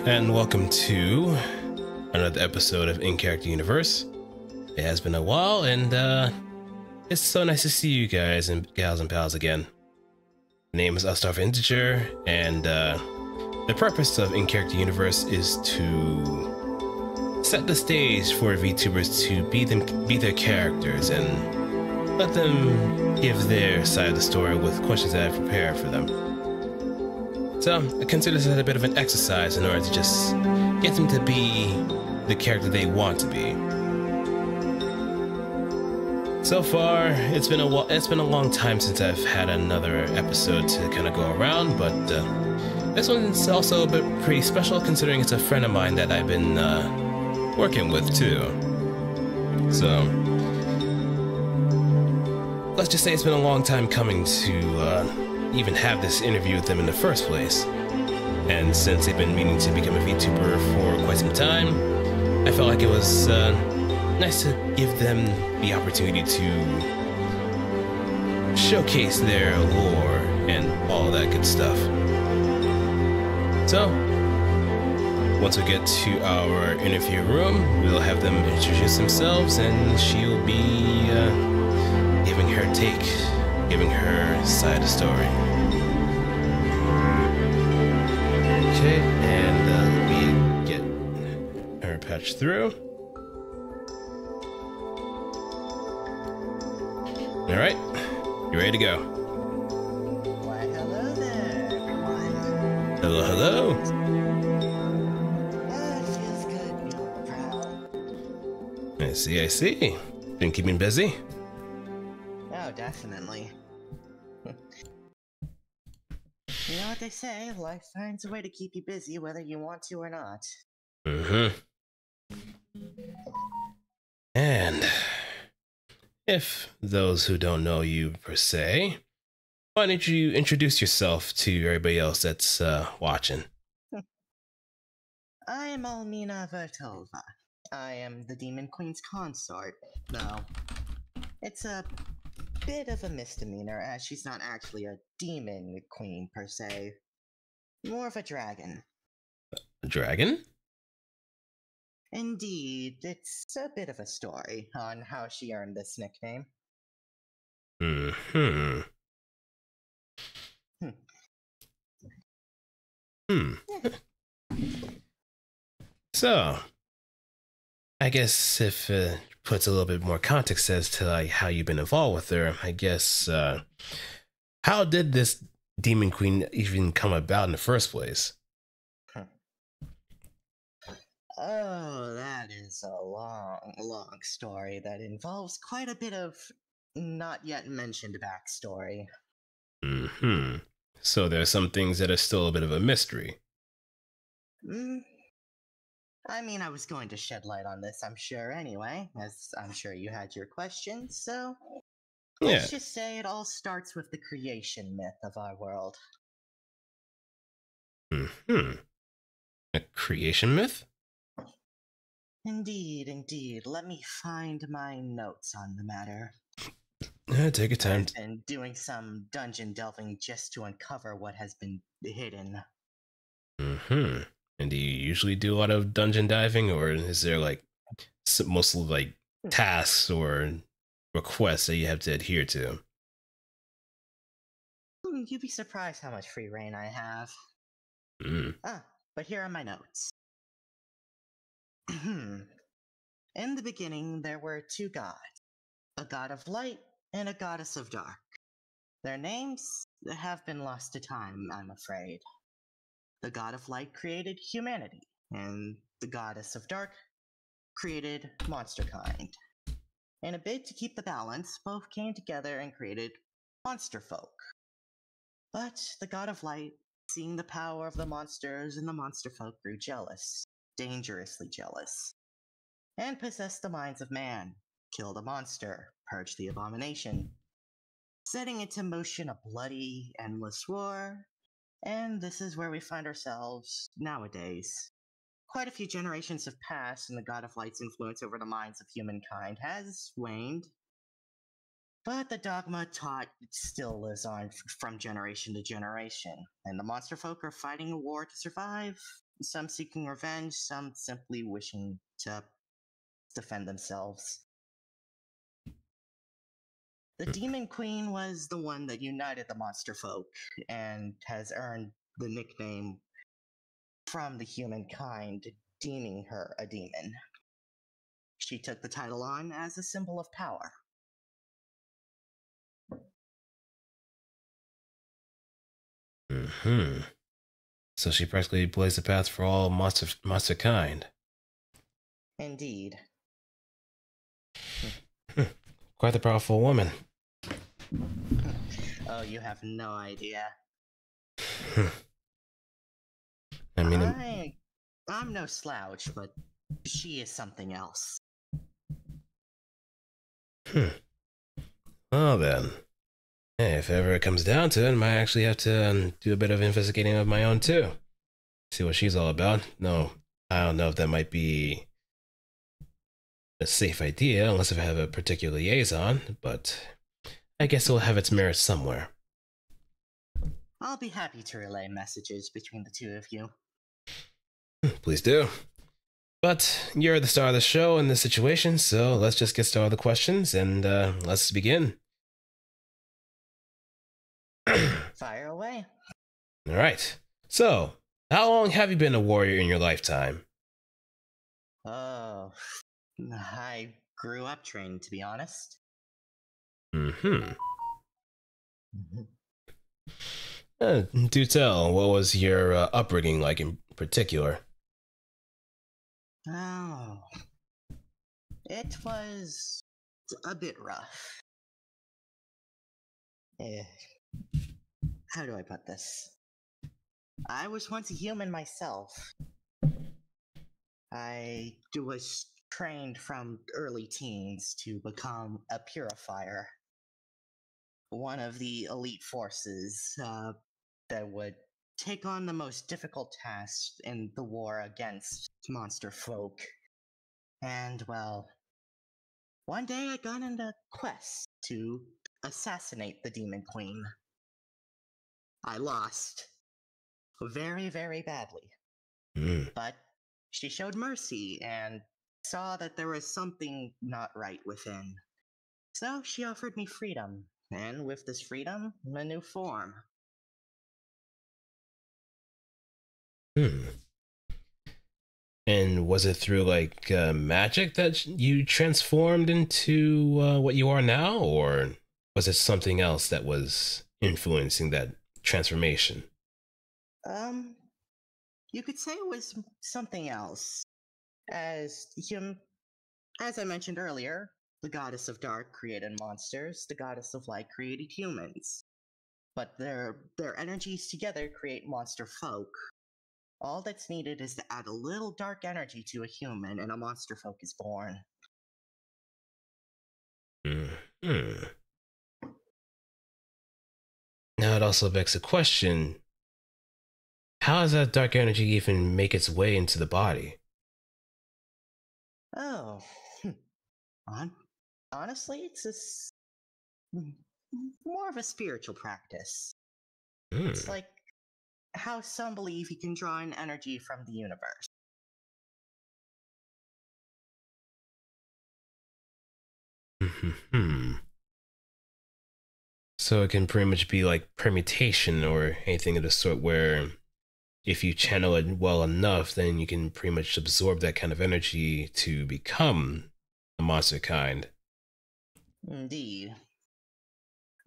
and welcome to another episode of In Character Universe. It has been a while, and it's so nice to see you guys and gals and pals again. My name is Otsdarva Integer, and the purpose of In Character Universe is to set the stage for VTubers to be their characters and let them give their side of the story with questions that I've prepared for them. So I consider this a bit of an exercise in order to just get them to be the character they want to be. So far, it's been a long time since I've had another episode to kind of go around, but this one's also a bit pretty special considering it's a friend of mine that I've been working with too. So let's just say it's been a long time coming to even have this interview with them in the first place. And since they've been meaning to become a VTuber for quite some time, I felt like it was nice to give them the opportunity to showcase their lore and all that good stuff. So, once we get to our interview room, we'll have them introduce themselves and she'll be giving her side of the story. Okay, and let me get her patched through. Alright, you ready to go? Why, hello there, everyone. Hello, hello. It feels good to be proud. I see. Been keeping busy? Oh, definitely. You know what they say, life finds a way to keep you busy whether you want to or not. And if those who don't know you per se, why don't you introduce yourself to everybody else that's watching? I am Almina Vertolva. I am the Demon Queen's consort, though it's a bit of a misdemeanor as she's not actually a demon queen per se. More of a dragon. A dragon? Indeed, it's a bit of a story on how she earned this nickname. So, I guess if it puts a little bit more context as to like how you've been involved with her, I guess how did this Demon Queen even come about in the first place? Oh, that is a long story that involves quite a bit of not yet mentioned backstory. So there's some things that are still a bit of a mystery. I mean, I was going to shed light on this, I'm sure, anyway, as I'm sure you had your questions, so let's just say it all starts with the creation myth of our world. A creation myth? Indeed. Let me find my notes on the matter. Take your time. I've been doing some dungeon delving just to uncover what has been hidden. And do you usually do a lot of dungeon diving, or is there like mostly like tasks or requests that you have to adhere to? You'd be surprised how much free reign I have. But here are my notes. In the beginning, there were two gods, a god of light and a goddess of dark. Their names have been lost to time, I'm afraid. The god of light created humanity, and the goddess of dark created monster kind. In a bid to keep the balance, both came together and created monster folk. But the god of light, seeing the power of the monsters and the monster folk, grew jealous, dangerously jealous, and possessed the minds of man, killed a monster, purged the abomination, setting into motion a bloody, endless war. And this is where we find ourselves nowadays. Quite a few generations have passed, and the God of Light's influence over the minds of humankind has waned. But the dogma taught still lives on from generation to generation, and the monster folk are fighting a war to survive some seeking revenge, some simply wishing to defend themselves. The Demon Queen was the one that united the monster folk and has earned the nickname from the humankind, deeming her a demon. She took the title on as a symbol of power. Hmm. So she practically blazed the path for all monster kind. Indeed. Quite the powerful woman. Oh, you have no idea. I mean, I'm no slouch, but she is something else. Well then. Hey, if ever it comes down to it, I might actually have to do a bit of investigating of my own too. See what she's all about. No, I don't know if that might be a safe idea unless I have a particular liaison, but I guess it'll have its merits somewhere. I'll be happy to relay messages between the two of you. Please do. But you're the star of the show in this situation, so let's just get started with the questions and let's begin. Fire away. All right. So, how long have you been a warrior in your lifetime? Oh, I grew up trained, to be honest. Mm-hmm. Do tell, what was your upbringing like in particular? Oh, it was a bit rough. How do I put this? I was once a human myself. I was trained from early teens to become a purifier. One of the elite forces that would take on the most difficult tasks in the war against monster folk. And, well, one day I got on a quest to assassinate the Demon Queen. I lost. Very, very badly. But she showed mercy and saw that there was something not right within. So she offered me freedom, and with this freedom, a new form. And was it through like magic that you transformed into what you are now, or was it something else that was influencing that transformation? You could say it was something else. As as I mentioned earlier, the goddess of dark created monsters, the goddess of light created humans. But their energies together create monster folk. All that's needed is to add a little dark energy to a human, and a monster folk is born. Now it also begs the question, how does that dark energy even make its way into the body? Oh, honestly, it's more of a spiritual practice. It's like how some believe you can draw in energy from the universe. So it can pretty much be like permutation or anything of the sort where if you channel it well enough, then you can pretty much absorb that kind of energy to become a monster kind. Indeed.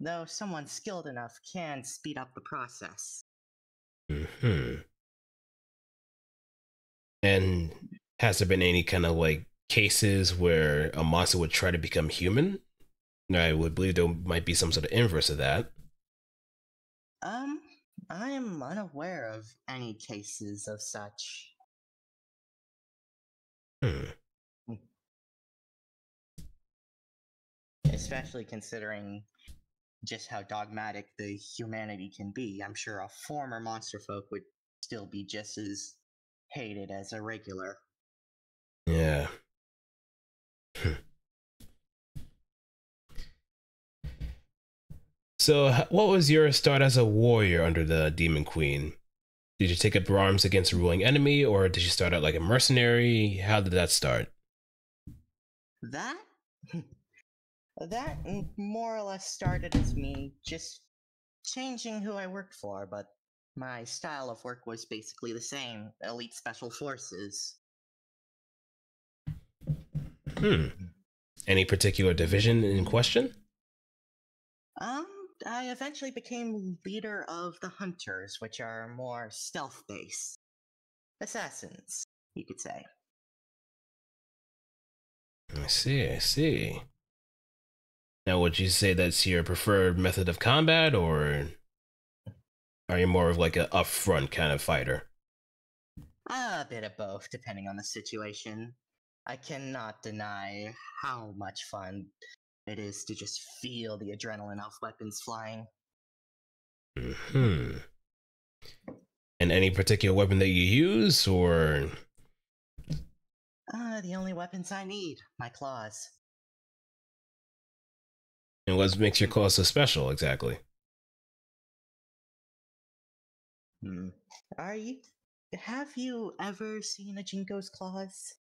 Though someone skilled enough can speed up the process. And has there been any kind of like cases where a monster would try to become human? I would believe there might be some sort of inverse of that. I am unaware of any cases of such. Especially considering just how dogmatic the humanity can be. I'm sure a former monster folk would still be just as hated as a regular. Yeah. So, what was your start as a warrior under the Demon Queen? Did you take up arms against a ruling enemy, or did you start out like a mercenary? How did that start? That? That more or less started as me just changing who I worked for, but my style of work was basically the same: elite special forces. Hmm. Any particular division in question? Um, I eventually became leader of the Hunters, which are more stealth based. Assassins, you could say. I see, I see. Now, would you say that's your preferred method of combat, or are you more of like a upfront kind of fighter? A bit of both, depending on the situation. I cannot deny how much fun it is to just feel the adrenaline of weapons flying. Hmm. And any particular weapon that you use, or The only weapons I need, my claws. and what makes your claws so special exactly? Hmm. Are you? Have you ever seen a Jinko's claws?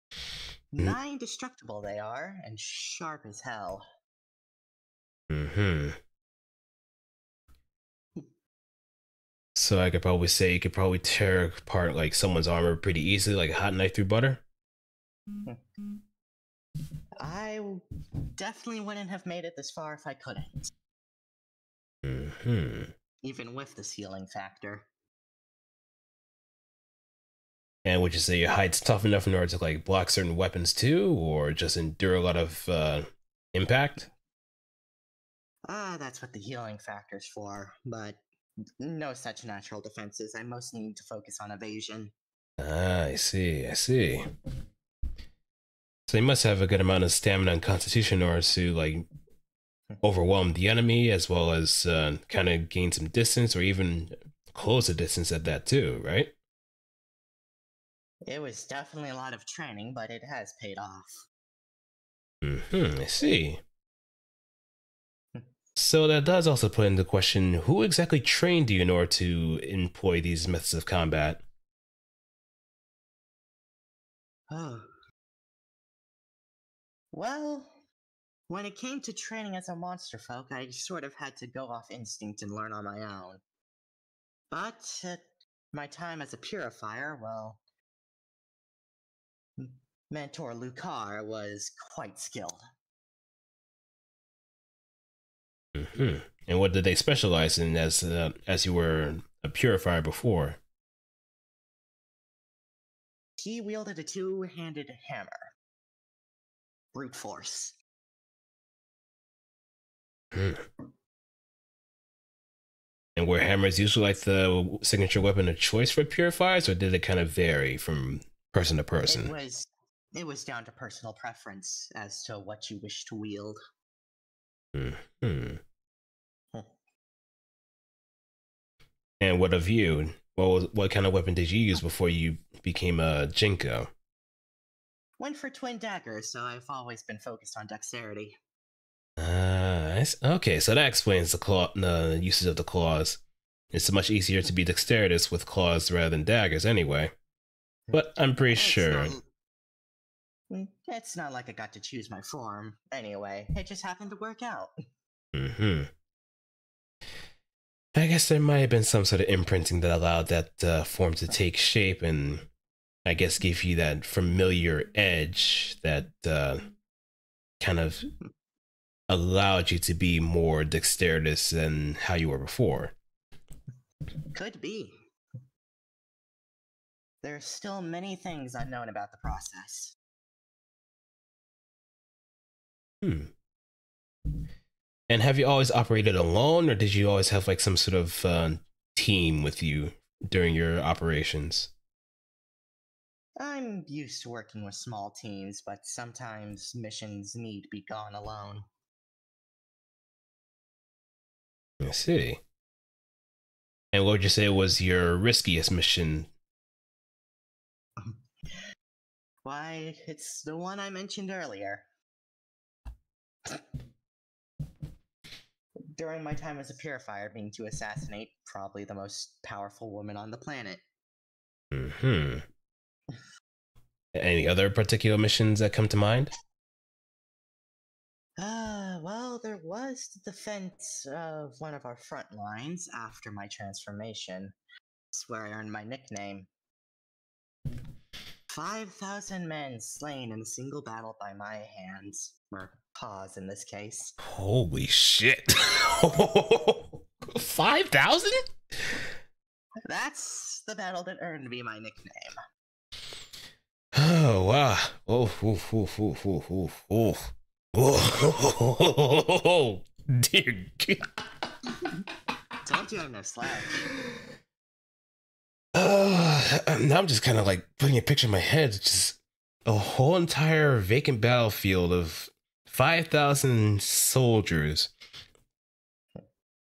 Nigh indestructible they are, and sharp as hell. Hmm. So I could probably say you could probably tear apart like someone's armor pretty easily, like a hot knife through butter. I definitely wouldn't have made it this far if I couldn't, Hmm. even with the ceiling factor. And would you say your height's tough enough in order to like block certain weapons too, or just endure a lot of impact? That's what the healing factor's for, but no such natural defenses. I mostly need to focus on evasion. Ah, I see, I see. So you must have a good amount of stamina and constitution in order to like overwhelm the enemy, as well as kind of gain some distance, or even close the distance at that too, right? It was definitely a lot of training, but it has paid off. I see. So that does also put into question who exactly trained you in order to employ these methods of combat. Oh. Well, when it came to training as a monster folk, I sort of had to go off instinct and learn on my own. But at my time as a purifier, well, Mentor Lucar was quite skilled. And what did they specialize in as you were a purifier before? He wielded a two-handed hammer. Brute force. Hmm. And were hammers usually like the signature weapon of choice for purifiers, or did it kind of vary from person to It person? was it was down to personal preference as to what you wish to wield. Hmm. And what of you? What kind of weapon did you use before you became a Jinko? Went for twin daggers, so I've always been focused on dexterity. Okay, so that explains the usage of the claws. It's much easier to be dexterous with claws rather than daggers, anyway. But I'm pretty It's sure. not it's not like I got to choose my form. Anyway, it just happened to work out. Hmm. I guess there might have been some sort of imprinting that allowed that form to take shape, and I guess give you that familiar edge that kind of allowed you to be more dexterous than how you were before. Could be. There's still many things unknown about the process. Hmm. And have you always operated alone, or did you always have like some sort of team with you during your operations? I'm used to working with small teams, but sometimes missions need to be gone alone. I see. And what would you say was your riskiest mission? Why, it's the one I mentioned earlier. During my time as a purifier, being to assassinate probably the most powerful woman on the planet. Hmm. Any other particular missions that come to mind? Well, there was the defense of one of our front lines after my transformation. It's where I earned my nickname. 5,000 men slain in a single battle by my hands, or paws in this case. Holy shit. 5,000? That's the battle that earned me my nickname. Oh, wow. Oh, oh, dear God. Told you I'm no slouch. Now I'm just kind of like putting a picture in my head. It's just a whole entire vacant battlefield of 5,000 soldiers.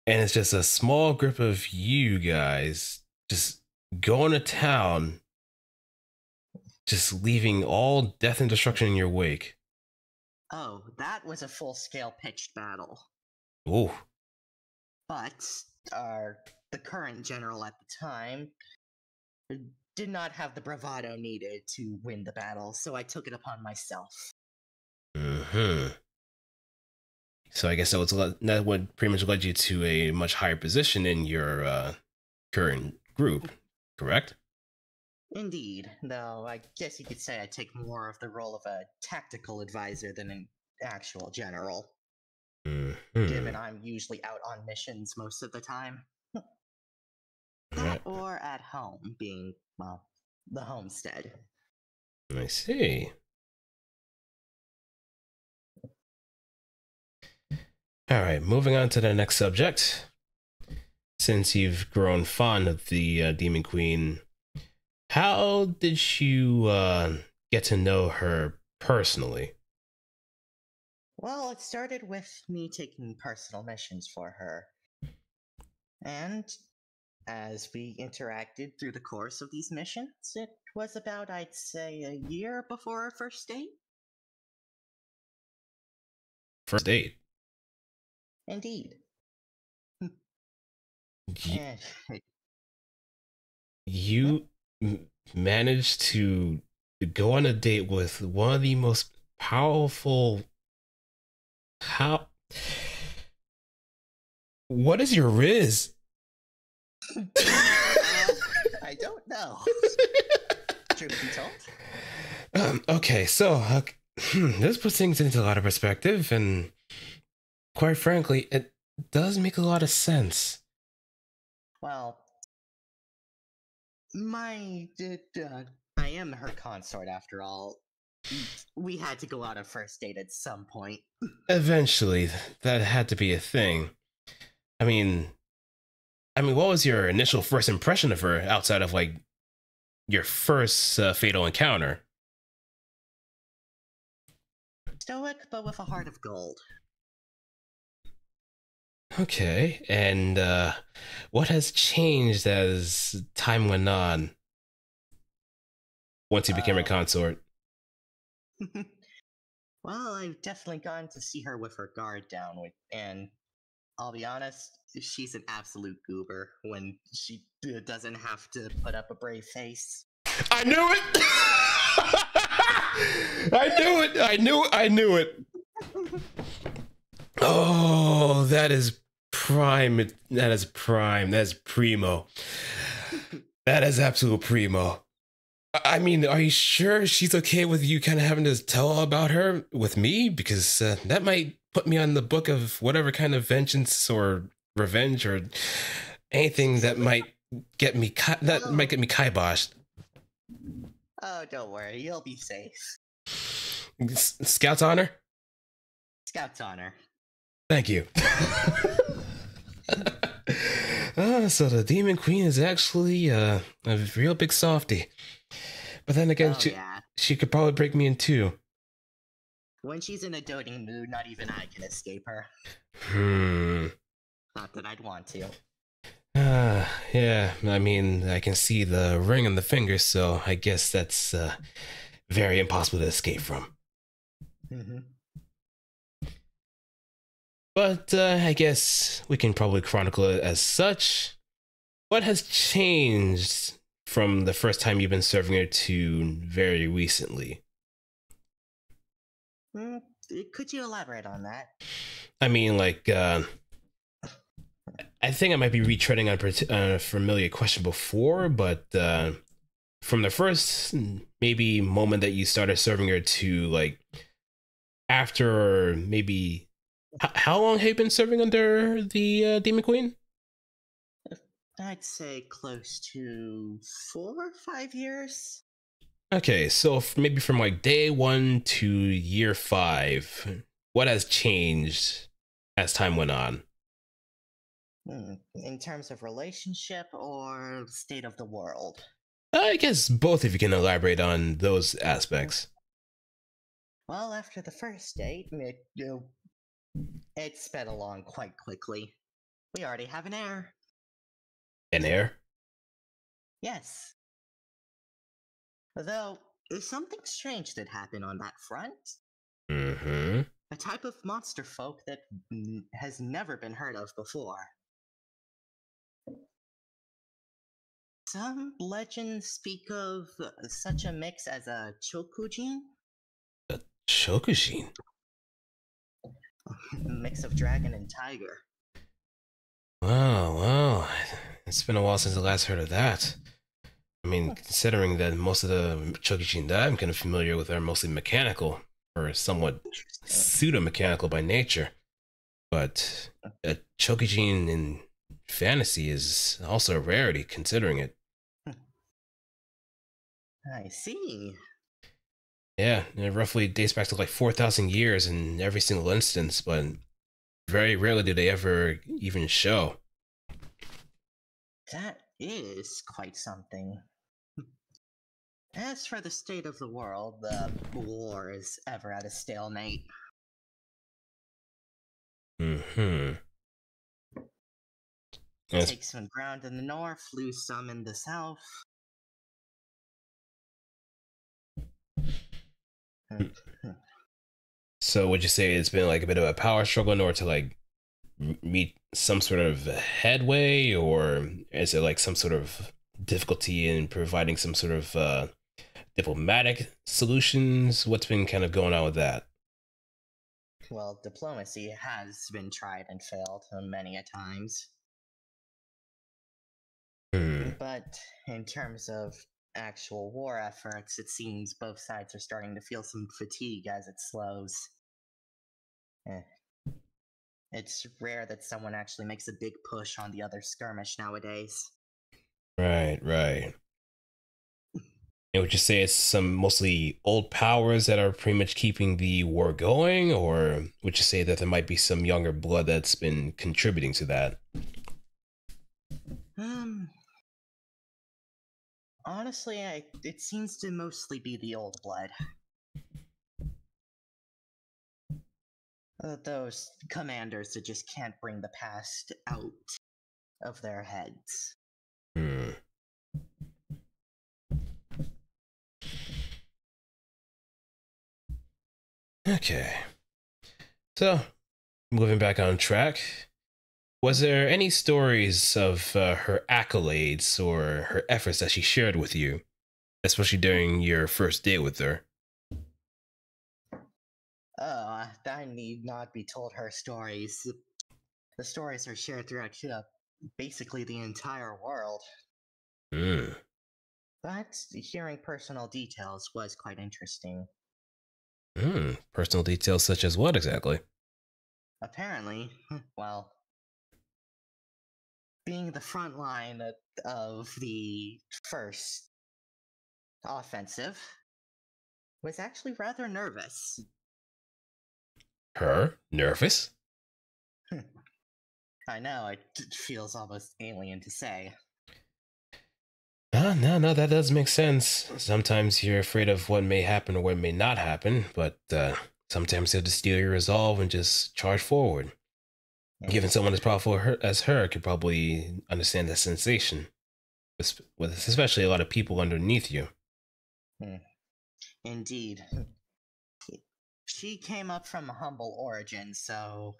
And it's just a small group of you guys just going to town, just leaving all death and destruction in your wake. Oh, that was a full-scale pitched battle. Oh. But the current general at the time did not have the bravado needed to win the battle, so I took it upon myself. So I guess that would pretty much led you to a much higher position in your current group, correct? Indeed, though I guess you could say I take more of the role of a tactical advisor than an actual general. Given I'm usually out on missions most of the time. That or at home, being, well, the homestead. I see. All right, moving on to the next subject. Since you've grown fond of the Demon Queen, how did you get to know her personally? Well, it started with me taking personal missions for her. And as we interacted through the course of these missions, it was about, I'd say, a year before our first date. First date? Indeed. You managed to go on a date with one of the most powerful... How? What is your riz? I don't know. Truth be told. Okay, so this puts things into a lot of perspective, and quite frankly, it does make a lot of sense. Well, I am her consort after all. We had to go on a first date at some point. Eventually, that had to be a thing. I mean, what was your initial first impression of her outside of like your first fatal encounter? Stoic, but with a heart of gold. Okay, and what has changed as time went on once you became a consort? Well, I've definitely gone to see her with her guard down, and I'll be honest, she's an absolute goober when she doesn't have to put up a brave face. I knew it! I knew it! Oh, that is prime. That is prime. That's primo. That is absolute primo. I mean, are you sure she's okay with you kind of having to tell all about her with me? Because that might put me on the book of whatever kind of vengeance or revenge or anything that might get me kiboshed. Oh, don't worry, you'll be safe. Scout's honor? Scout's honor. Thank you. So the Demon Queen is actually a real big softie. But then again, she could probably break me in two. When she's in a doting mood, not even I can escape her. Not that I'd want to. Yeah, I mean, I can see the ring on the finger, so I guess that's very impossible to escape from. But I guess we can probably chronicle it as such. What has changed from the first time you've been serving her to very recently? Hmm, could you elaborate on that? I mean, like, I think I might be retreading on a familiar question before, but from the first maybe moment that you started serving her to like after maybe how long have you been serving under the Demon Queen? I'd say close to 4 or 5 years. Okay, so maybe from like day one to year five, what has changed as time went on? In terms of relationship or state of the world? I guess both if you can elaborate on those Mm, aspects. Well, after the first date, it sped along quite quickly. We already have an heir. An air? Yes. Though, something strange did happen on that front. Mm-hmm. A type of monster folk that has never been heard of before. Some legends speak of such a mix as a chokujin, Shokushin. mix of dragon and tiger. Wow, wow. It's been a while since I last heard of that. I mean, considering that most of the Chokujin that I'm kind of familiar with are mostly mechanical or somewhat Interesting. pseudo mechanical by nature. But a Chokujin in fantasy is also a rarity considering it. I see. Yeah, it roughly dates back to like 4,000 years in every single instance, but very rarely do they ever even show. That is quite something. As for the state of the world, the war is ever at a stalemate. Hmm. Yes. Take some ground in the north, lose some in the south. So would you say it's been like a bit of a power struggle in order to like meet some sort of headway, or is it like some sort of difficulty in providing some sort of diplomatic solutions? What's been kind of going on with that? Well, diplomacy has been tried and failed many a times. Hmm. But in terms of actual war efforts, it seems both sides are starting to feel some fatigue as it slows. Eh, It's rare that someone actually makes a big push on the other skirmish nowadays. Right, right. And would you say it's some mostly old powers that are pretty much keeping the war going, or would you say that there might be some younger blood that's been contributing to that? Um, Honestly, it seems to mostly be the old blood. Those commanders that just can't bring the past out of their heads. Hmm. Okay. So, moving back on track, was there any stories of her accolades or her efforts that she shared with you, especially during your first date with her? I need not be told her stories. The stories are shared throughout basically the entire world. Hmm. But hearing personal details was quite interesting. Hmm. Personal details such as what exactly? Apparently, well, being the front line of the first offensive was actually rather nervous. Her? Nervous? I know, it feels almost alien to say. No, that does make sense. Sometimes you're afraid of what may happen or what may not happen, but sometimes you have to steel your resolve and just charge forward. Eh, Given someone as powerful as her could probably understand that sensation, with especially a lot of people underneath you. hmm, Indeed. She came up from a humble origin, so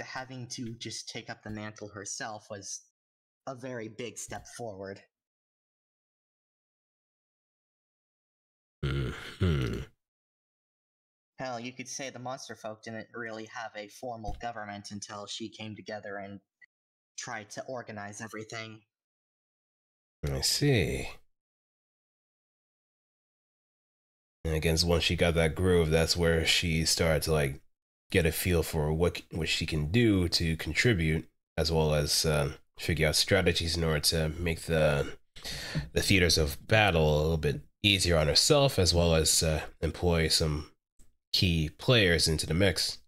having to just take up the mantle herself was a very big step forward. Hell, you could say the monster folk didn't really have a formal government until she came together and tried to organize everything. I see. And again, once she got that groove, that's where she started to like get a feel for what she can do to contribute, as well as figure out strategies in order to make the theaters of battle a little bit easier on herself, as well as employ some key players into the mix.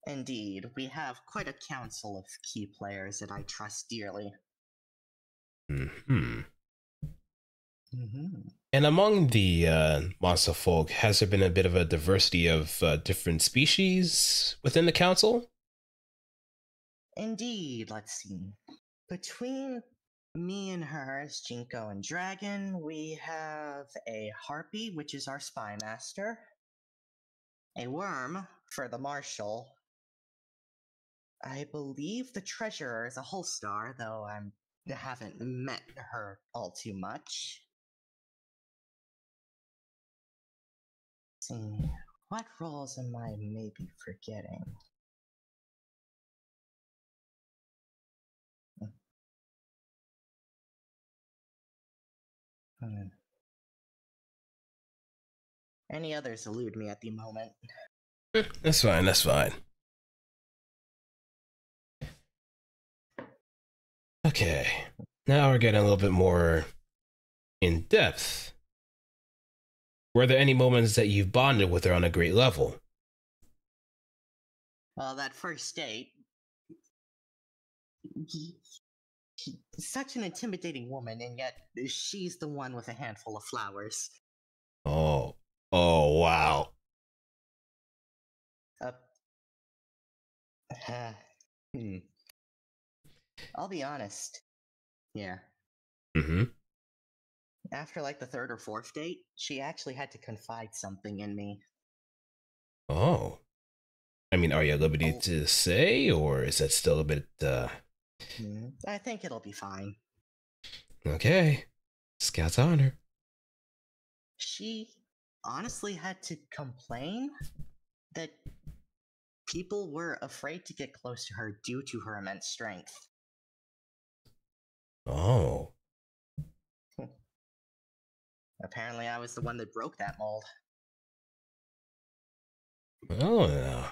Indeed, we have quite a council of key players that I trust dearly. Hmm. Mm-hmm. And among the monster folk, has there been a bit of a diversity of different species within the council? Indeed, let's see. Between me and her as Jinko and Dragon, we have a Harpy, which is our spy master, a Worm for the Marshal. I believe the Treasurer is a Holstar, though I haven't met her all too much. Let's see, what roles am I maybe forgetting? Hmm. Any others elude me at the moment. That's fine, that's fine. Okay, now we're getting a little bit more in depth. Were there any moments that you've bonded with her on a great level? Well, that first date, such an intimidating woman, and yet she's the one with a handful of flowers. Oh, oh, wow. Uh, hmm. I'll be honest. Yeah. Mm-hmm. After like the third or fourth date, she actually had to confide something in me. Oh. I mean, are you at liberty Oh, to say, or is that still a bit, I think it'll be fine. okay. Scout's honor. She honestly had to complain that people were afraid to get close to her due to her immense strength. Oh. Apparently, I was the one that broke that mold. Oh, yeah.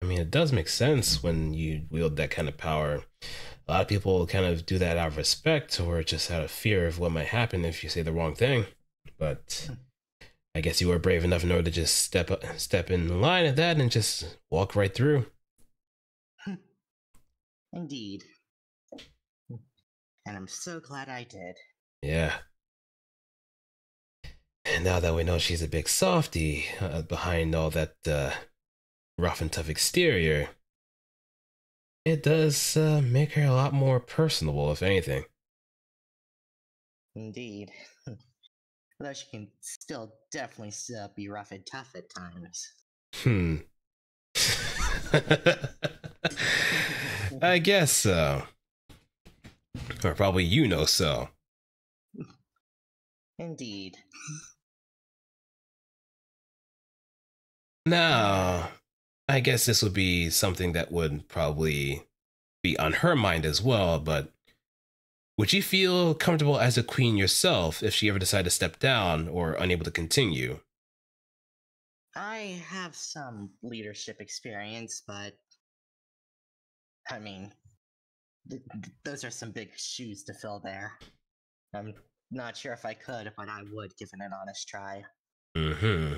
I mean, it does make sense when you wield that kind of power. A lot of people kind of do that out of respect or just out of fear of what might happen if you say the wrong thing. But I guess you were brave enough in order to just step in line at that and just walk right through. Indeed. And I'm so glad I did. Yeah. And now that we know she's a big softy behind all that rough and tough exterior, it does make her a lot more personable, if anything. Indeed. Though she can still definitely be rough and tough at times. Hmm. I guess so. Or probably you know so. Indeed. Now, I guess this would be something that would probably be on her mind as well, but would you feel comfortable as a queen yourself if she ever decided to step down or unable to continue? I have some leadership experience, but I mean, those are some big shoes to fill there. I'm not sure if I could, but I would give it an honest try. Mm-hmm.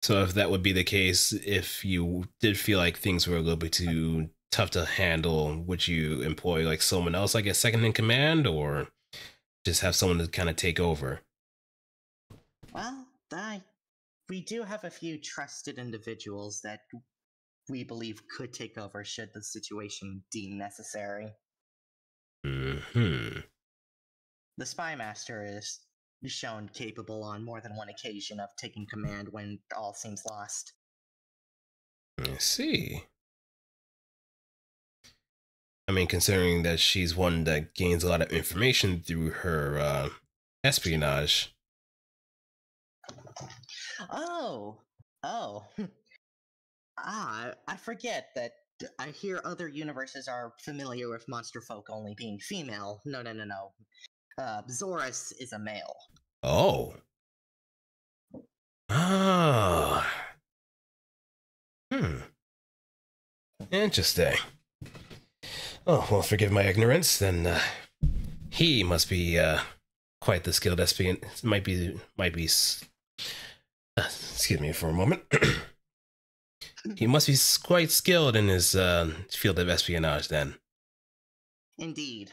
So if that would be the case, if you did feel like things were a little bit too tough to handle, would you employ like someone else, like a second in command, or just have someone to kind of take over? Well, we do have a few trusted individuals that we believe could take over should the situation deem necessary. Hmm. The Spy Master is shown capable on more than one occasion of taking command when all seems lost. I see. I mean, considering that she's one that gains a lot of information through her espionage, Oh, oh. I forget that I hear other universes are familiar with monster folk only being female. No, no, no, no. Zorus is a male. Oh. Ah. Hmm. Interesting. Oh, well, forgive my ignorance. Then he must be quite the skilled espion. Excuse me for a moment. He must be quite skilled in his field of espionage. Then. Indeed.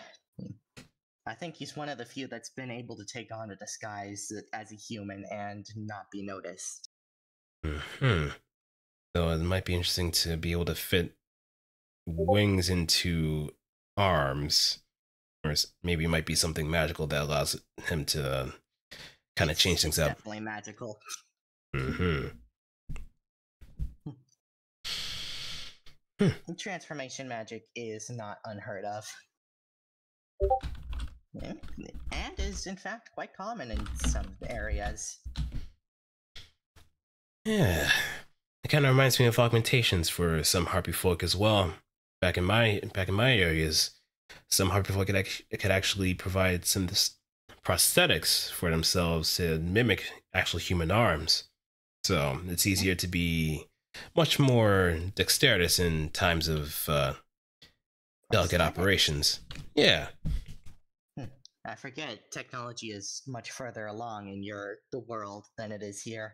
I think he's one of the few that's been able to take on a disguise as a human and not be noticed. Hmm. So it might be interesting to be able to fit wings into arms, or maybe it might be something magical that allows him to kind of change things It's up. definitely magical. Hmm. Transformation magic is not unheard of. And is in fact quite common in some areas. Yeah. It kind of reminds me of augmentations for some harpy folk as well. Back in my areas, some harpy folk could actually provide some prosthetics for themselves to mimic actual human arms. So it's easier to be much more dexterous in times of delicate operations. Yeah. I forget, technology is much further along in the world than it is here.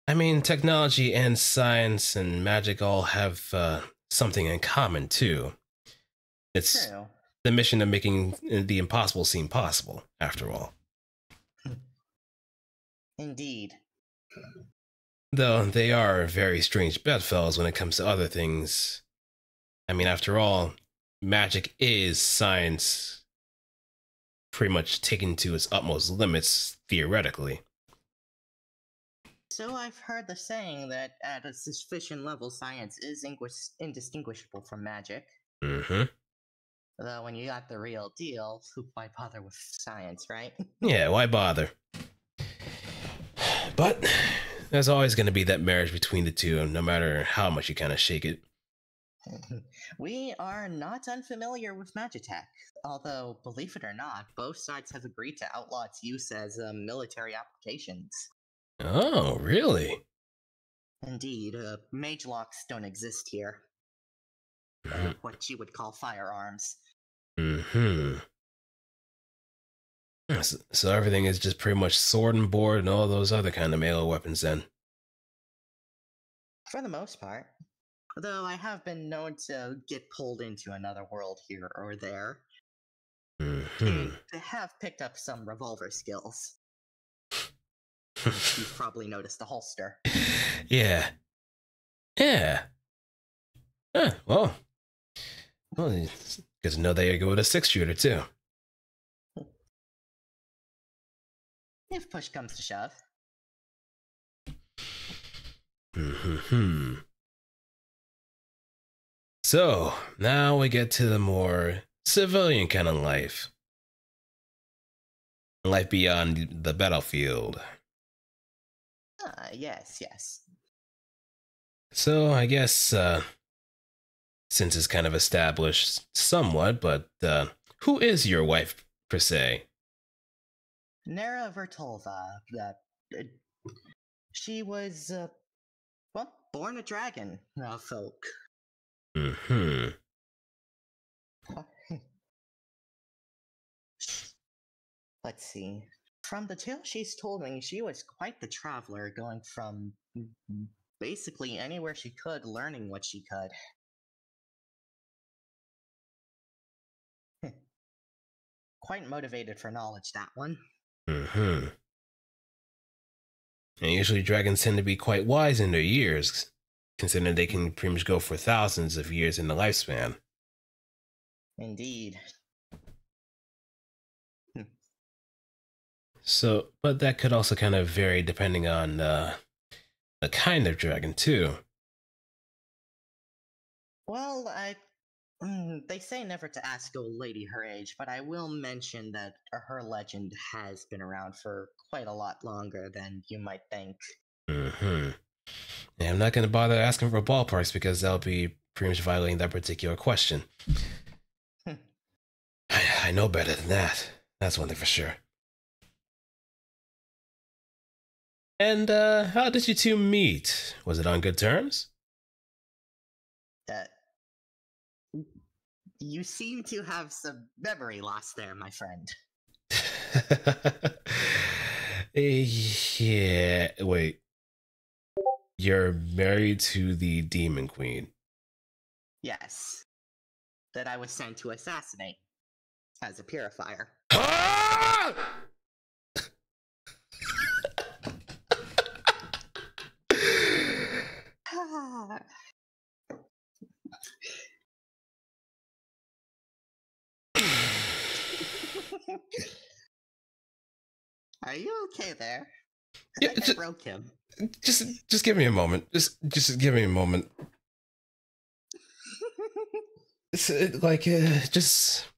I mean, technology and science and magic all have something in common, too. It's True. the mission of making the impossible seem possible, after all. Indeed. Though they are very strange bedfellows when it comes to other things. I mean, after all, magic is science pretty much taken to its utmost limits, theoretically. So I've heard the saying that at a sufficient level, science is indistinguishable from magic. Mm-hmm. Though when you got the real deal, why bother with science, right? Yeah, why bother? But there's always going to be that marriage between the two, no matter how much you kind of shake it. We are not unfamiliar with Magitech, although, believe it or not, both sides have agreed to outlaw its use as military applications. Oh, really? Indeed, mage locks don't exist here. What you would call firearms. Mm-hmm. So everything is just pretty much sword and board and all those other kind of melee weapons then. For the most part. Though I have been known to get pulled into another world here or there. Mm-hmm. To have picked up some revolver skills. You've probably noticed the holster. Yeah. Yeah. Well, it's good to know that you go with a 6-shooter too. If push comes to shove. Hmm. So now we get to the more civilian kind of life. Life beyond the battlefield. Yes, yes. So I guess since it's kind of established somewhat, but who is your wife per se? Nera Vertolva. She was, well, born a dragon, folk. Hmm. Let's see. From the tale she's told me, she was quite the traveler, going from basically anywhere she could, learning what she could. Quite motivated for knowledge, that one. Hmm. And usually dragons tend to be quite wise in their years, considering they can pretty much go for thousands of years in the lifespan. Indeed. So, but that could also kind of vary depending on the kind of dragon too. Well, they say never to ask a lady her age, but I will mention that her legend has been around for quite a lot longer than you might think. Hmm. And I'm not going to bother asking for ballparks because that'll be pretty much violating that particular question. I know better than that. That's one thing for sure. And how did you two meet? Was it on good terms? Uh, you seem to have some memory loss there, my friend. Yeah. Wait. You're married to the Demon Queen. Yes, that I was sent to assassinate as a purifier. Ah! Are you okay there? I Yeah, think I broke him. just give me a moment. Just give me a moment. It's like just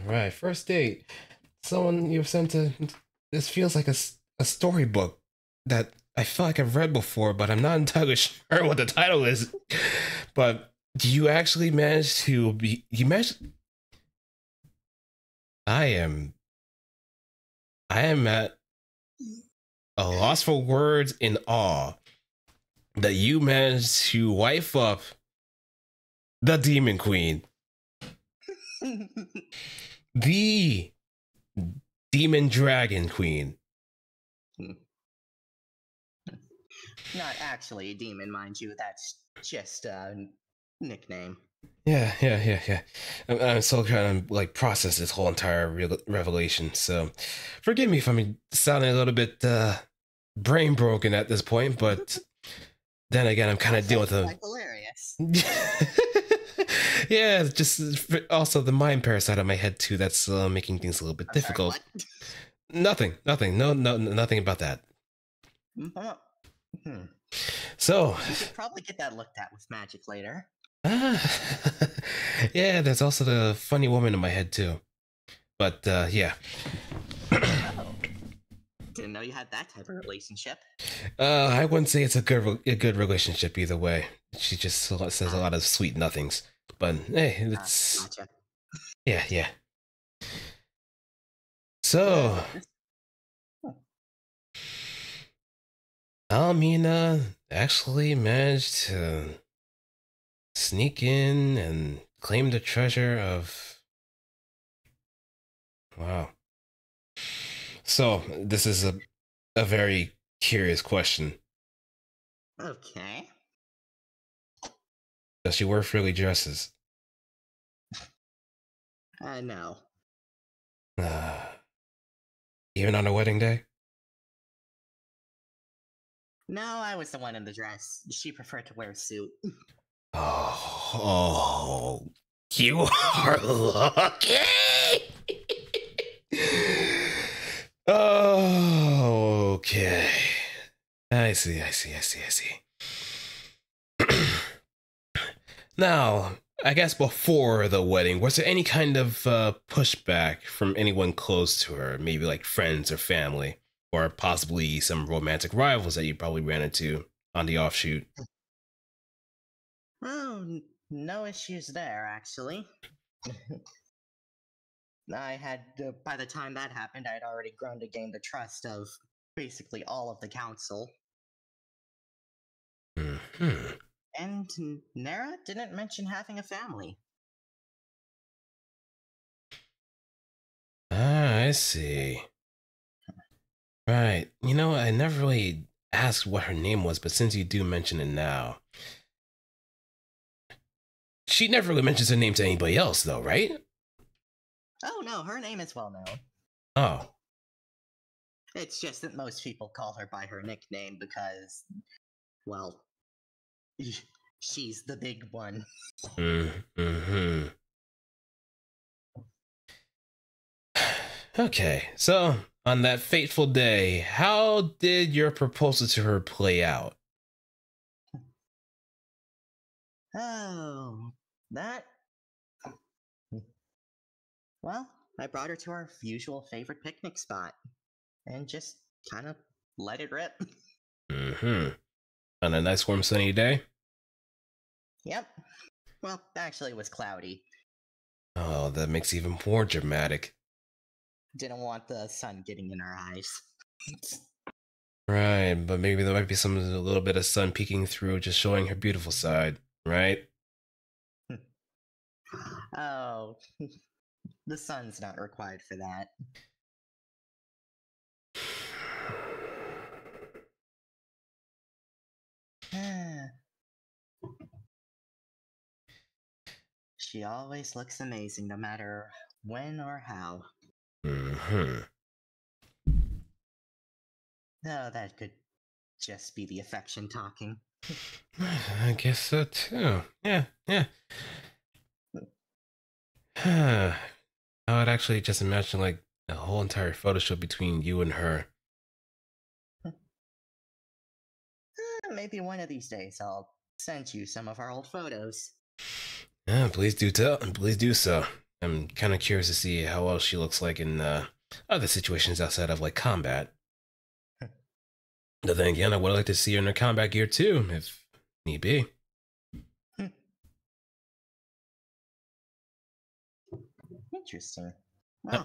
right. First date. Someone you've sent to. This feels like a storybook that I feel like I've read before, but I'm not entirely sure what the title is. But do you actually manage to be? You managed. I am. I am at a loss for words in awe that you managed to wife up the Demon Queen, the Demon Dragon Queen. Not actually a demon, mind you. That's just a nickname. Yeah. I'm still trying to like process this whole entire revelation. So, forgive me if I'm sounding a little bit brain broken at this point, but then again, I'm kind of dealing with a Quite hilarious. yeah, just also the mind parasite on my head too. That's making things a little bit difficult. Sorry, what? Nothing. No, nothing about that. Hmm. So, You could probably get that looked at with magic later. yeah, there's also the funny woman in my head too. But yeah. Oh. Didn't know you had that type of relationship. I wouldn't say it's a good relationship either way. She just says a lot of sweet nothings. But hey, it's Gotcha. yeah. So, Almina actually managed to sneak in and claim the treasure of. Wow. So, this is a very curious question. Okay. Does she wear frilly dresses? No. Uh, even on a wedding day? No, I was the one in the dress. She preferred to wear a suit. Oh, you are lucky. Oh, okay. I see. Now, I guess before the wedding, was there any kind of pushback from anyone close to her? Maybe like friends or family, or possibly some romantic rivals that you probably ran into on the offshoot? Oh, no issues there, actually. I had, by the time that happened, I had already grown to gain the trust of basically all of the council. Hmm. And Nera didn't mention having a family. Ah, I see. Right. You know, I never really asked what her name was, but since you do mention it now, she never really mentions her name to anybody else, though, right? Oh no, her name is well known. Oh. It's just that most people call her by her nickname because, well, she's the big one. Hmm. Okay, so on that fateful day, how did your proposal to her play out? Oh, that. Well, I brought her to our usual favorite picnic spot. and just kind of let it rip. Mm-hmm. On a nice warm sunny day? Yep. Well, actually, it was cloudy. Oh, that makes it even more dramatic. Didn't want the sun getting in our eyes. Right, but maybe there might be a little bit of sun peeking through, just showing her beautiful side, right? Oh, the sun's not required for that. She always looks amazing no matter when or how. Mm-hmm. Oh, that could just be the affection talking. I guess so too. Yeah, yeah. I would actually just imagine like a whole entire photo shoot between you and her. Maybe one of these days I'll send you some of our old photos. Yeah, please do tell. Please do so. I'm kind of curious to see how else she looks like in other situations outside of like combat. But then again, I would like to see her in her combat gear too, if need be. Interesting. Uh,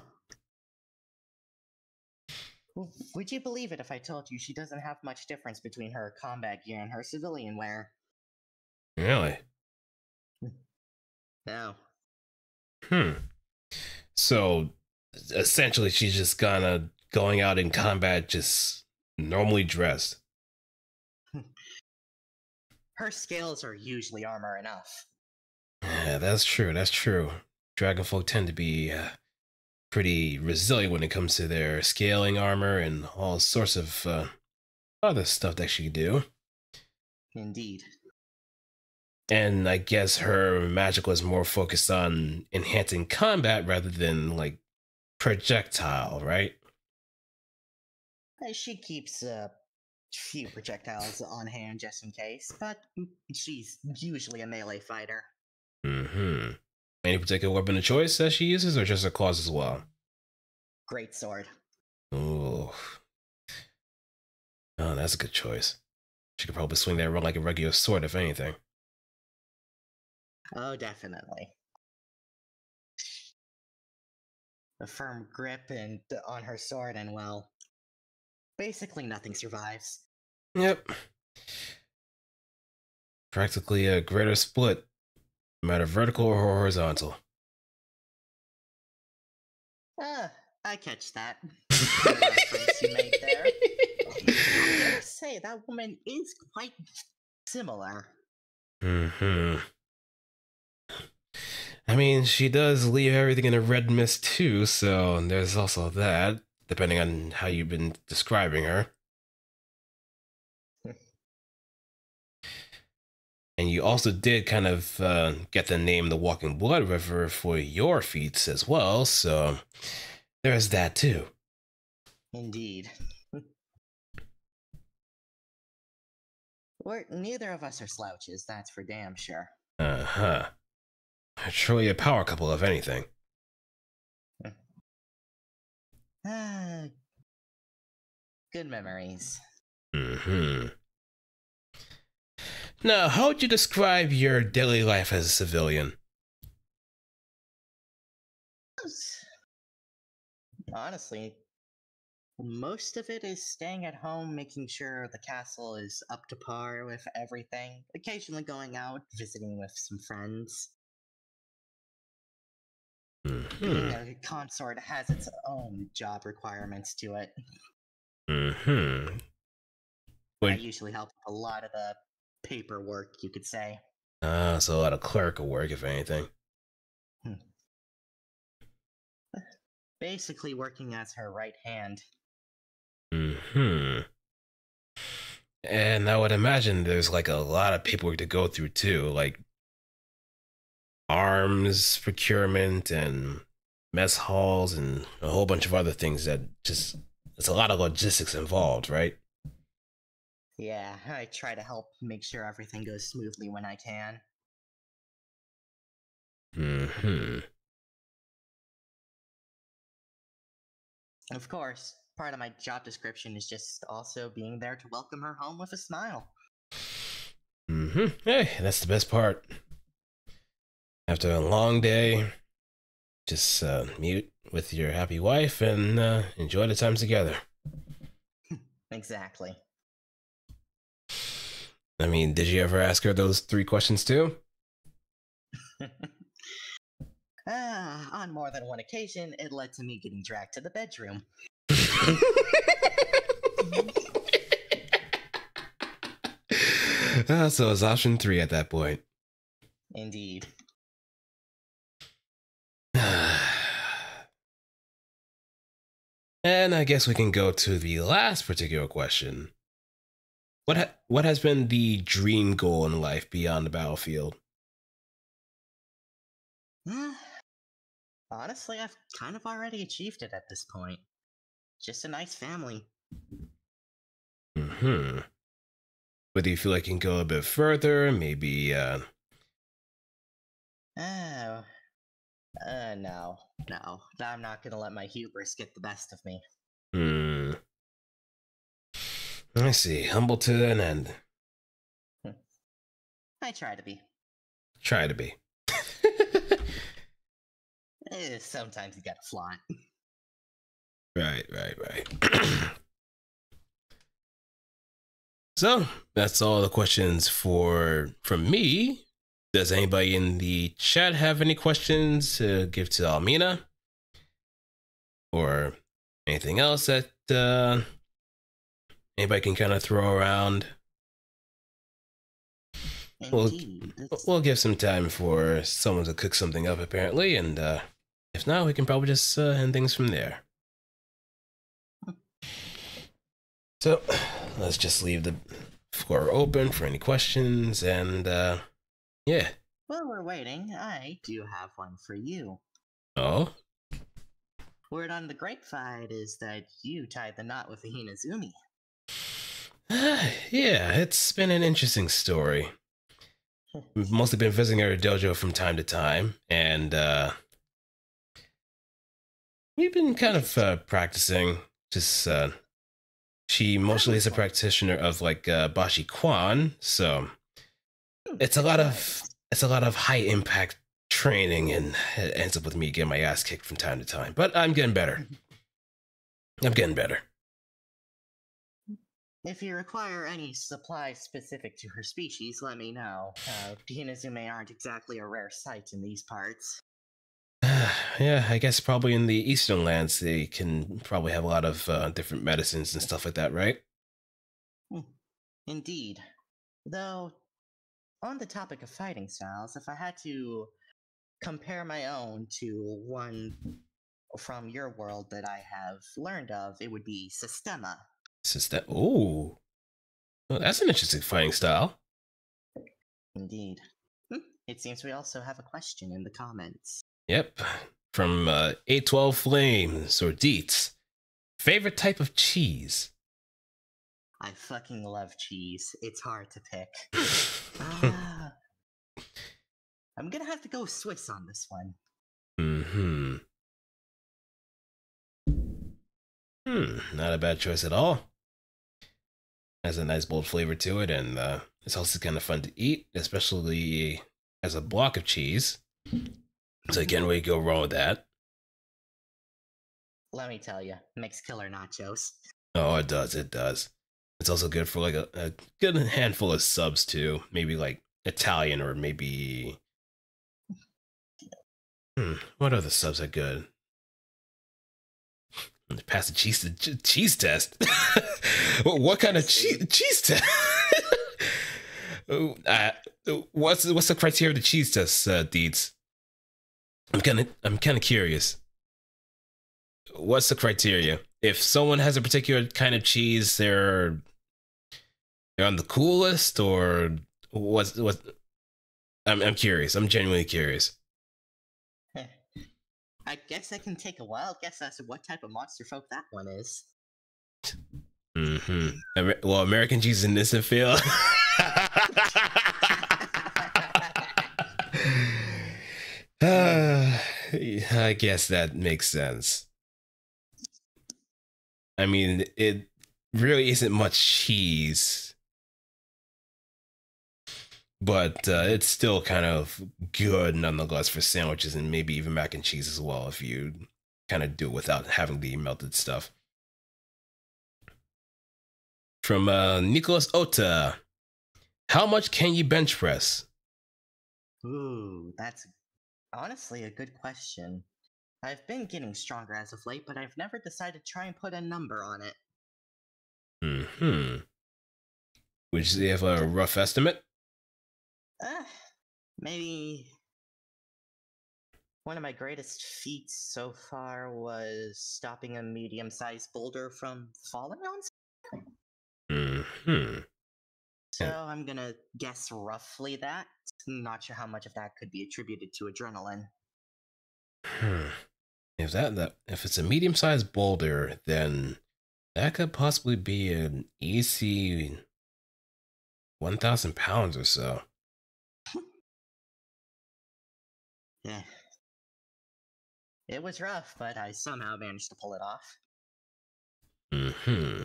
Well, would you believe it if I told you she doesn't have much difference between her combat gear and her civilian wear? really? No. Hmm. So essentially, she's just kind of going out in combat, just normally dressed. Her scales are usually armor enough. Yeah, that's true. That's true. Dragonfolk tend to be pretty resilient when it comes to their scaling armor and all sorts of other stuff that she do. Indeed. And I guess her magic was more focused on enhancing combat rather than like projectile, right? She keeps a few projectiles on hand just in case, but she's usually a melee fighter. Mm-hmm. Any particular weapon of choice that she uses, or just her claws as well? Great sword. Ooh. Oh, that's a good choice. She could probably swing that around like a regular sword, if anything. Oh, definitely. A firm grip and on her sword, and well, basically nothing survives. Yep. Practically a greater split, no matter vertical or horizontal. Ah, I catch that. The reference you made there. I gotta say, that woman is quite similar. Mm-hmm. I mean, she does leave everything in a red mist too, so there's also that, depending on how you've been describing her. And you also did kind of get the name the Walking Blood River for your feats as well, so there's that too. Indeed. Neither of us are slouches, that's for damn sure. Uh-huh. Truly a power couple, if anything. Ah, good memories. Mm-hmm. Now, how would you describe your daily life as a civilian? Honestly, most of it is staying at home, making sure the castle is up to par with everything, occasionally going out, visiting with some friends. Being Mm-hmm. a consort has its own job requirements to it. Mm-hmm. I Would usually help with a lot of the paperwork, you could say. so a lot of clerical work, if anything. Hmm. Basically, working as her right hand. Hmm. And I would imagine there's like a lot of paperwork to go through too, like arms procurement and mess halls and a whole bunch of other things that just it's a lot of logistics involved, right? Yeah, I try to help make sure everything goes smoothly when I can. Hmm. Of course, part of my job description is just also being there to welcome her home with a smile. Hey, that's the best part. After a long day, just meet with your happy wife and enjoy the time together. Exactly. I mean, did you ever ask her those 3 questions too? On more than one occasion, it led to me getting dragged to the bedroom. So it's option 3 at that point. Indeed. And I guess we can go to the last particular question. What has been the dream goal in life beyond the battlefield? Honestly, I've kind of already achieved it at this point. Just a nice family. But do you feel like you can go a bit further? Maybe, No. I'm not gonna let my hubris get the best of me. I see. Humble to an end. I try to be. Try to be. Sometimes you gotta flaunt. Right. So, that's all the questions from me. Does anybody in the chat have any questions to give to Almina? Or anything else that anybody can kind of throw around? We'll give some time for someone to cook something up, apparently, and if not, we can probably just end things from there. So, let's just leave the floor open for any questions, and yeah. While we're waiting, I do have one for you. Oh? Word on the grapevine is that you tied the knot with the Hinazumi. Yeah, it's been an interesting story. We've mostly been visiting her dojo from time to time, and we've been kind of practicing. Just she mostly is a practitioner of like Bashi Quan, so it's a lot of high impact training, and it ends up with me getting my ass kicked from time to time. But I'm getting better. If you require any supplies specific to her species, let me know. Hinazume aren't exactly a rare sight in these parts. Yeah, I guess probably in the eastern lands they can probably have a lot of different medicines and stuff like that, right? Indeed. Though, on the topic of fighting styles, if I had to compare my own to one from your world that I have learned of, it would be Sistema. Ooh. Well, that's an interesting fighting style. Indeed. It seems we also have a question in the comments. Yep. From 812 Flames or Deets. Favorite type of cheese? I fucking love cheese. It's hard to pick. I'm gonna have to go Swiss on this one. Not a bad choice at all. Has a nice bold flavor to it, and it's also kind of fun to eat, especially as a block of cheese. So you can't really go wrong with that. Let me tell you, makes killer nachos. Oh, it does. It's also good for like a good handful of subs too. Maybe like Italian, or maybe what other subs are good? Pass the cheese test. What kind of cheese test? What's the criteria of the cheese test, Deeds? I'm kind of curious. What's the criteria? If someone has a particular kind of cheese, they're on the cool list, or what? I'm curious. I'm genuinely curious. I guess I can take a wild guess as to what type of monster folk that one is. Well, American cheese in this field. I guess that makes sense. I mean, it really isn't much cheese, but it's still kind of good nonetheless for sandwiches and maybe even mac and cheese as well if you kind of do it without having the melted stuff. From Nicholas Ota, how much can you bench press? Ooh, that's honestly a good question. I've been getting stronger as of late, but I've never decided to try and put a number on it. Hmm. Would you have a rough estimate? Uh, Maybe one of my greatest feats so far was stopping a medium-sized boulder from falling on something. Hmm. So I'm gonna guess roughly that. Not sure how much of that could be attributed to adrenaline. Hmm. If it's a medium-sized boulder, then that could possibly be an easy 1,000 pounds or so. Yeah. It was rough, but I somehow managed to pull it off. Hmm.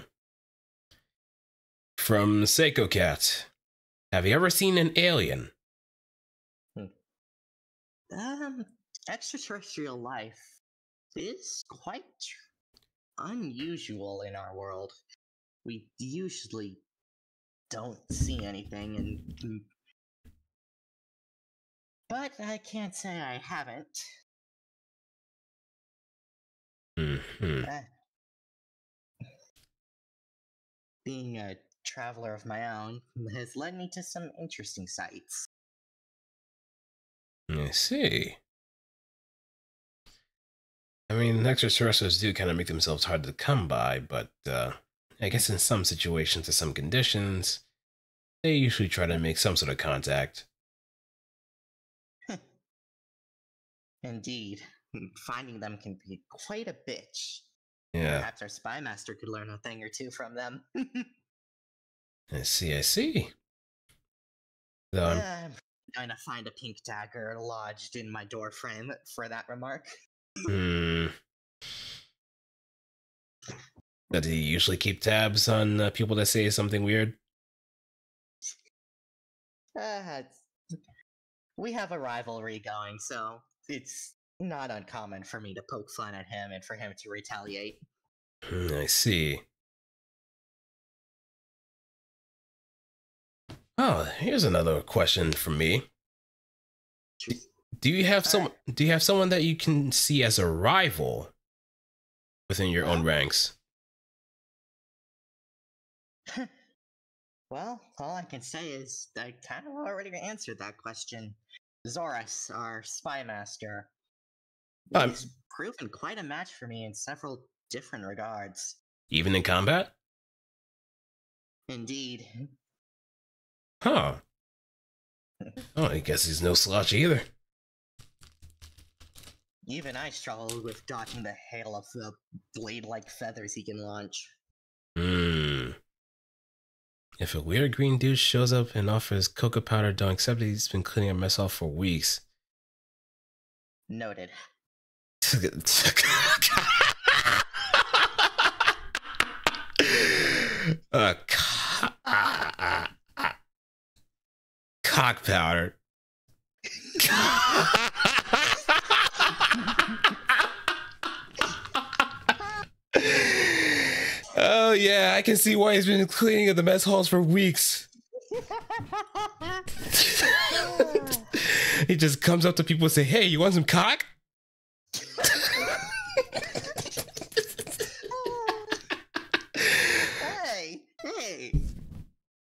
From Seiko Cat, have you ever seen an alien? Hmm. Um, Extraterrestrial life is quite unusual in our world. We usually don't see anything, but I can't say I haven't. Hmm. Uh, Being a traveler of my own has led me to some interesting sights. I see. I mean, extraterrestrials do kind of make themselves hard to come by, but I guess in some situations or some conditions, they usually try to make some sort of contact. Indeed, finding them can be quite a bitch. Yeah, Perhaps our spy master could learn a thing or two from them. I see, I see. Though I'm going to find a pink dagger lodged in my door frame for that remark. hmm. Does he usually keep tabs on people that say something weird? Uh, we have a rivalry going, so it's not uncommon for me to poke fun at him and for him to retaliate. I see. Oh, here's another question from me. Do you have some? Do you have someone that you can see as a rival within your own ranks? Well, all I can say is I kind of already answered that question. Zorus, our spy master, Um, he's proven quite a match for me in several different regards. even in combat? Indeed. Huh. Oh, I guess he's no slouch either. Even I struggle with dodging the hail of the blade-like feathers he can launch. Hmm. If a weird green dude shows up and offers cocoa powder, don't accept it. He's been cleaning a mess off for weeks. Noted. uh, cock powder. Oh yeah, I can see why he's been cleaning up the mess halls for weeks. He just comes up to people and say, "Hey, you want some cock?" Hey!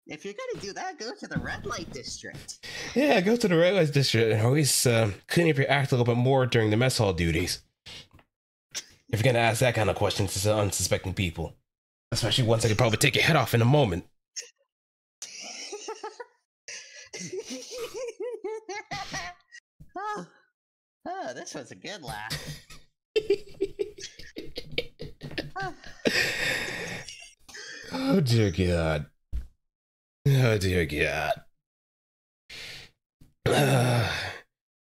If you're gonna do that, go to the red light district. Yeah, go to the red light district and always clean up your act a little bit more during the mess hall duties. If you're gonna ask that kind of question to unsuspecting people, especially ones that could probably take your head off in a moment. Oh, this was a good laugh. Oh dear God. Oh dear God.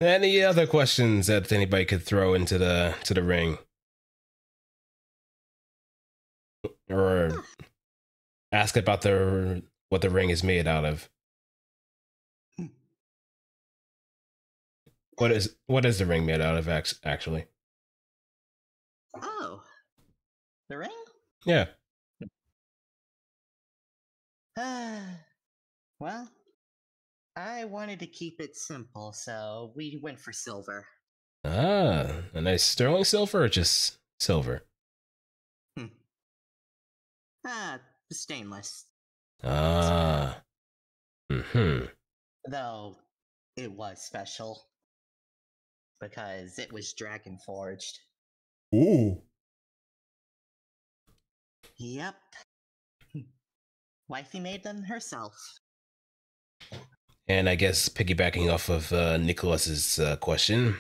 Any other questions that anybody could throw into the ring? or Huh. ask about the what the ring is made out of. Hmm. What is the ring made out of actually? Oh, the ring? Yeah. Well, I wanted to keep it simple, so we went for silver. Ah, a nice sterling silver or just silver? Hmm. Ah, stainless. Ah. Hmm. Though it was special because it was dragon forged. Ooh. Yep. Wifey made them herself. And I guess piggybacking off of Nicholas's question,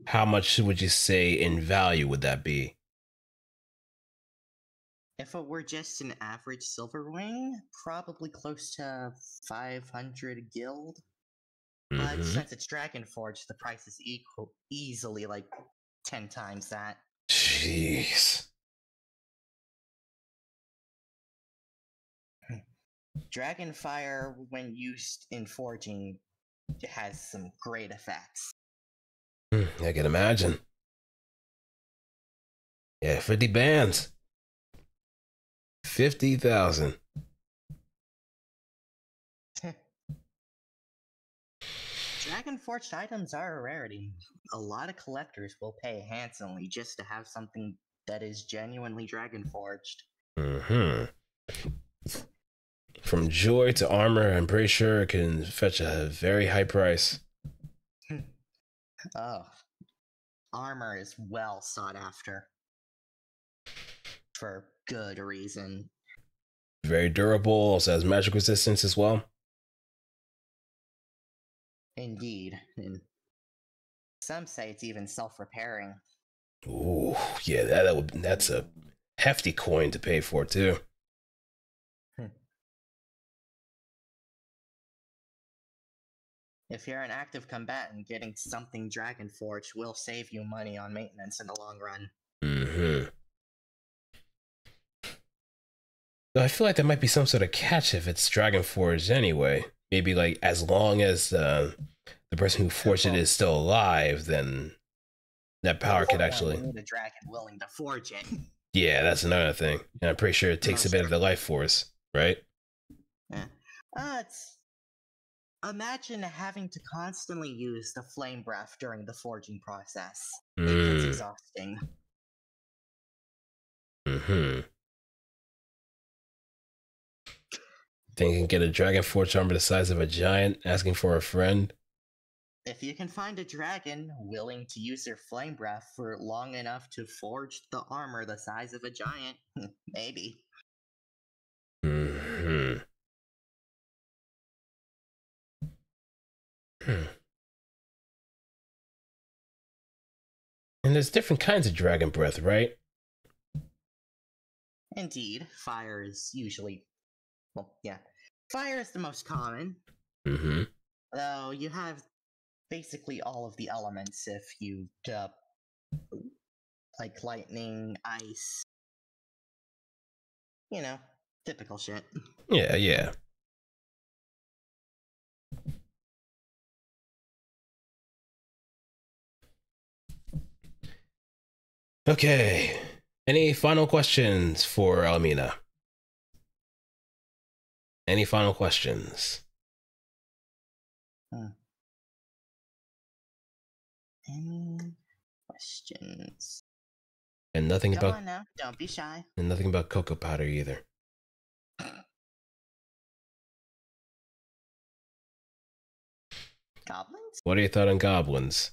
how much would you say in value would that be? If it were just an average silver ring, probably close to 500 guild. But Mm-hmm. since it's dragon forged, the price is easily like 10 times that. Jeez. Dragon fire, when used in forging, has some great effects. I can imagine. Yeah, 50 bands. 50,000. Dragon forged items are a rarity. A lot of collectors will pay handsomely just to have something that is genuinely dragon forged. Mm-hmm. From joy to armor, I'm pretty sure it can fetch a very high price. Oh, armor is well sought after. For good reason. Very durable, also has magic resistance as well. Indeed. And some say it's even self-repairing. Ooh, yeah, that's a hefty coin to pay for too. If you're an active combatant, getting something dragon forged will save you money on maintenance in the long run. Mm-hmm. Though I feel like there might be some sort of catch if it's Dragon Forged anyway. Maybe like as long as the person who forged it Well, is still alive, then that power for could one, actually. you need a dragon willing to forge it. Yeah, that's another thing. And I'm pretty sure it takes a Most bit of the certainly. life force, right? Yeah. It's imagine having to constantly use the flame breath during the forging process. It gets Mm. exhausting. Hmm. Think you can get a Dragon Forged armor the size of a giant, asking for a friend. If you can find a dragon willing to use their flame breath for long enough to forge the armor the size of a giant, maybe. Hmm. Hmm. And there's different kinds of dragon breath, right? Indeed, fire is usually, well, yeah, fire is the most common, Mm-hmm. though you have basically all of the elements if you, like lightning, ice, you know, typical shit. Yeah, yeah. Okay. Any final questions for Almina? Any final questions? Hmm. Any questions? And nothing Go about on now, don't be shy. cocoa powder either. Goblins? What are your thoughts on goblins?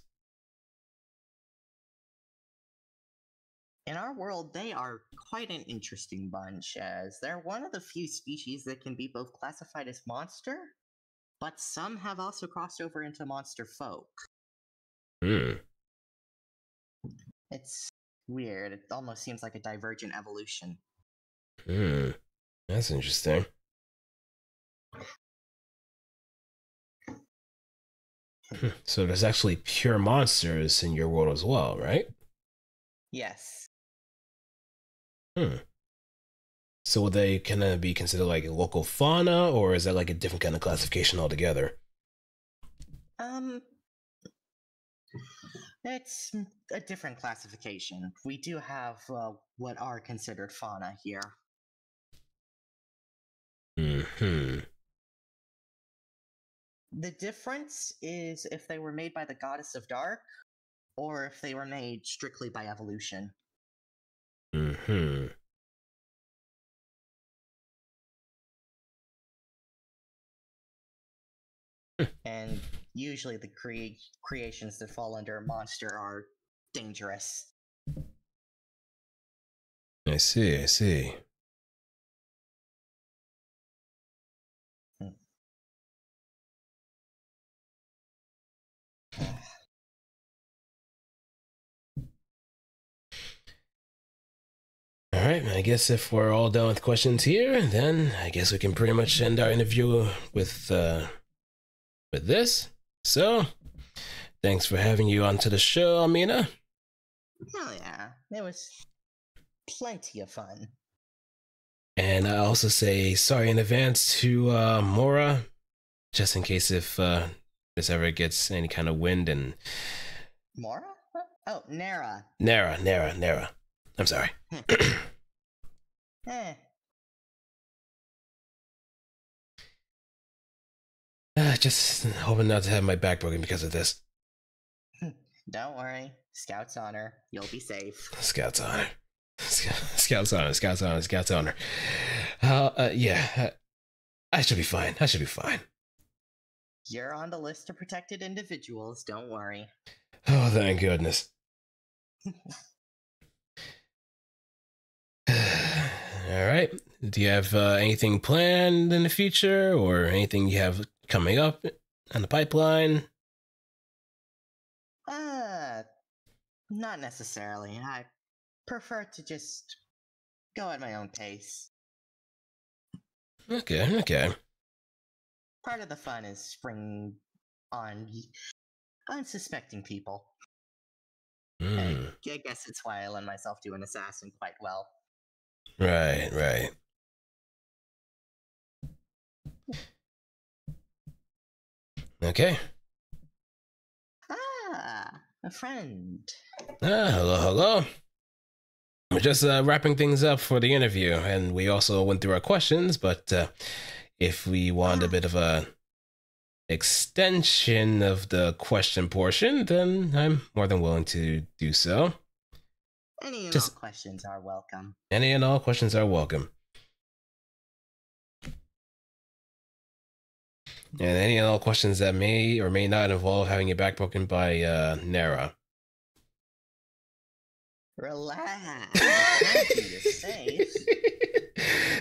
In our world, they are quite an interesting bunch, as they're one of the few species that can be both classified as monster, but some have also crossed over into monster folk. Hmm. It's weird. It almost seems like a divergent evolution. Hmm. That's interesting. So there's actually pure monsters in your world as well, right? Yes. Hmm. So would they kind of be considered like local fauna, or is that like a different kind of classification altogether? Um, it's a different classification. We do have what are considered fauna here. Hmm. The difference is if they were made by the goddess of dark, or if they were made strictly by evolution. Hmm. And usually the creations that fall under a monster are dangerous. I see. I see. All right, I guess if we're all done with questions here, then I guess we can pretty much end our interview with this. So, thanks for having you onto the show, Amina. Hell yeah, it was plenty of fun. And I also say sorry in advance to Mora, just in case if this ever gets any kind of wind. And Mora? Oh, Nara. Nara. I'm sorry. Eh. Just hoping not to have my back broken because of this. Don't worry. Scout's honor. You'll be safe. Scout's honor. Scout's honor. Yeah. I should be fine. You're on the list of protected individuals. Don't worry. Oh, thank goodness. All right. Do you have anything planned in the future, or anything you have coming up on the pipeline? Not necessarily. I prefer to just go at my own pace. Okay. Part of the fun is spring on unsuspecting people. I guess it's why I lend myself to an assassin quite well. Right. Okay. A friend. Hello. We're just wrapping things up for the interview, and we also went through our questions, but if we want a bit of a extension of the question portion, then I'm more than willing to do so. Any and all questions are welcome. Any and all questions are welcome. And any and all questions that may or may not involve having your back broken by Nara. Relax. I want you to save.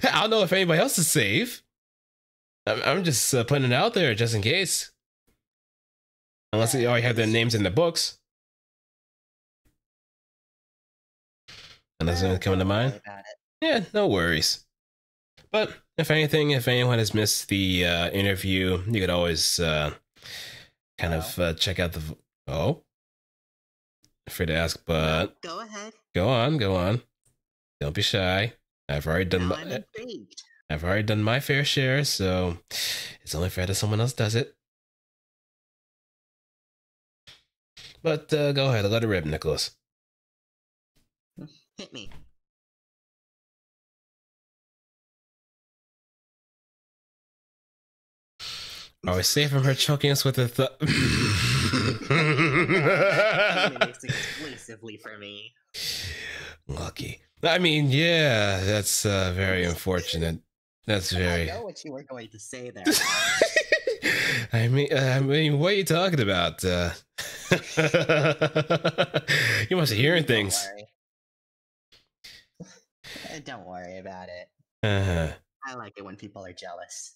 I don't know if anybody else is safe. I'm just putting it out there just in case. Unless they already have their names in the books. Unless anything coming to mind. Yeah, no worries. But if anything, if anyone has missed the interview, you could always kind of check out the... Oh? Afraid to ask, but... Go ahead. Go on. Don't be shy. I've already done my fair share, so it's only fair that someone else does it. But go ahead, let it rip, Nicholas. Hit me. Are we safe from her choking us with her exclusively for me. Lucky. I mean, yeah, that's very unfortunate. That's very... I know what you were going to say there. I mean, what are you talking about? You must be hearing things. Don't worry about it. I like it when people are jealous.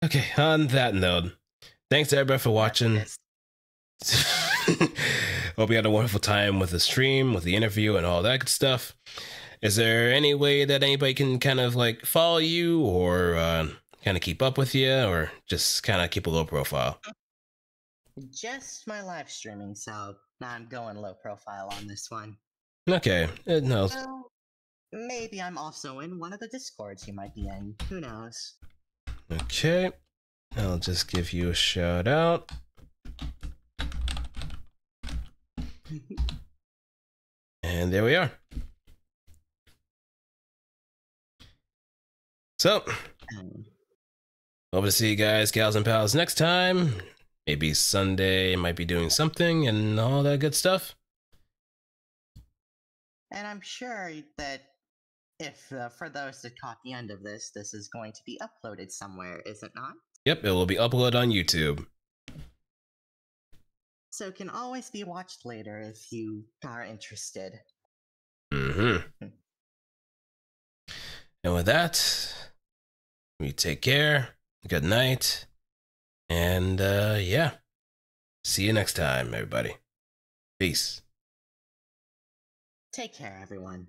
Okay, on that note, thanks to everybody for watching. Hope you had a wonderful time with the stream, with the interview, and all that good stuff. Is there any way that anybody can kind of like follow you, or kind of keep up with you, or just kind of keep a low profile? Just my live streaming, so I'm going low profile on this one. Okay, no. Well, maybe I'm also in one of the Discords you might be in. Who knows? Okay, I'll just give you a shout out. And there we are. So, hope to see you guys, gals and pals, next time. Maybe Sunday, might be doing something and all that good stuff. And I'm sure that if, for those that caught the end of this, this is going to be uploaded somewhere, is it not? Yep, it will be uploaded on YouTube. So it can always be watched later if you are interested. Mm-hmm. And with that, we take care. Good night. And yeah. See you next time, everybody. Peace. Take care, everyone.